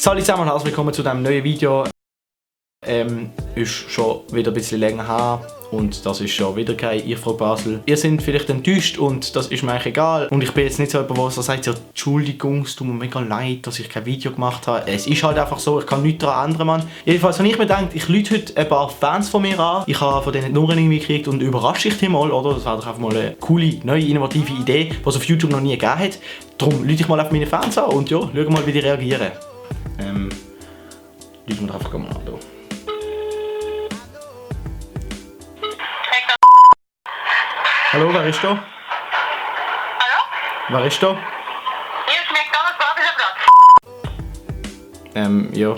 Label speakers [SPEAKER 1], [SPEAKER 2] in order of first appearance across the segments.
[SPEAKER 1] Salut zusammen und herzlich willkommen zu diesem neuen Video. Ist schon wieder ein bisschen länger her und das ist schon wieder kein «Ich frage Basel». Ihr seid vielleicht enttäuscht und das ist mir eigentlich egal. Und ich bin jetzt nicht so jemand, der so sagt, ja, Entschuldigung, es tut mir mega leid, dass ich kein Video gemacht habe. Es ist halt einfach so, ich kann nichts daran ändern, Mann. Jedenfalls habe ich mir gedacht, ich rufe heute ein paar Fans von mir an. Ich habe von denen Nummern irgendwie gekriegt und überrasche ich die mal, oder? Das wäre doch einfach mal eine coole, neue, innovative Idee, die es auf YouTube noch nie gegeben hat. Darum rufe ich mal auf meine Fans an und ja, schauen mal, wie die reagieren. Rufen wir einfach mal an. Da. Hallo, wer ist da?
[SPEAKER 2] Hallo?
[SPEAKER 1] Wer ist da?
[SPEAKER 2] Hier ist McDonald's Badischer Platz.
[SPEAKER 1] Ja.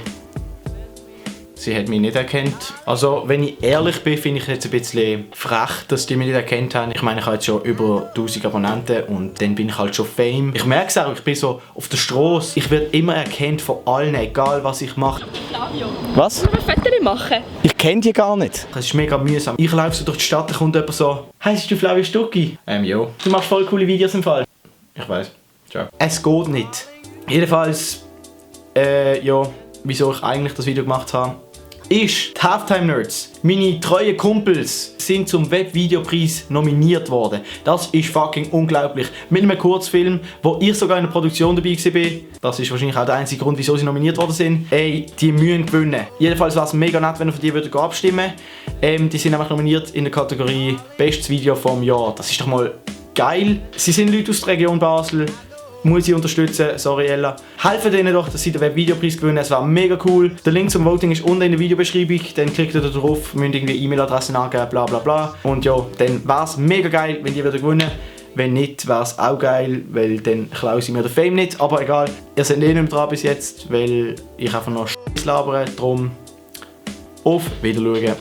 [SPEAKER 1] Sie hat mich nicht erkannt. Also, wenn ich ehrlich bin, finde ich es jetzt ein bisschen frech, dass die mich nicht erkannt haben. Ich meine, ich habe jetzt schon über 1000 Abonnenten und dann bin ich halt schon Fame. Ich merke es auch, ich bin so auf der Straße. Ich werde immer erkannt von allen, egal was ich mache.
[SPEAKER 3] Flavio.
[SPEAKER 1] Was?
[SPEAKER 3] Können wir Fotos machen?
[SPEAKER 1] Ich kenne die gar nicht. Es ist mega mühsam. Ich laufe so durch die Stadt, da kommt jemand so: «Heisst du Flavio Stucki?» Jo. Du machst voll coole Videos im Fall. Ich weiß. Ciao. Es geht nicht. Jedenfalls, ja, wieso ich eigentlich das Video gemacht habe, ist, die Halftime Nerds, meine treuen Kumpels, sind zum Webvideopreis nominiert worden. Das ist fucking unglaublich. Mit einem Kurzfilm, wo ich sogar in der Produktion dabei war. Das ist wahrscheinlich auch der einzige Grund, wieso sie nominiert worden sind. Ey, die müssen gewinnen. Jedenfalls wäre es mega nett, wenn ihr für die würdet abstimmen würdet. Die sind nämlich nominiert in der Kategorie Bestes Video vom Jahr. Das ist doch mal geil. Sie sind Leute aus der Region Basel. Muss ich unterstützen, sorry Ella. Helfen denen doch, dass sie den Webvideopreis gewinnen, es wäre mega cool. Der Link zum Voting ist unten in der Videobeschreibung, dann klickt ihr da drauf, müsst irgendwie E-Mail-Adressen angeben, bla bla bla. Und ja, dann wäre es mega geil, wenn die wieder gewinnen. Wenn nicht, wäre es auch geil, weil dann klauen sie mir den Fame nicht. Aber egal, ihr seid eh nicht mehr dran bis jetzt, weil ich einfach noch Scheiß labere. Darum auf Wiedersehen.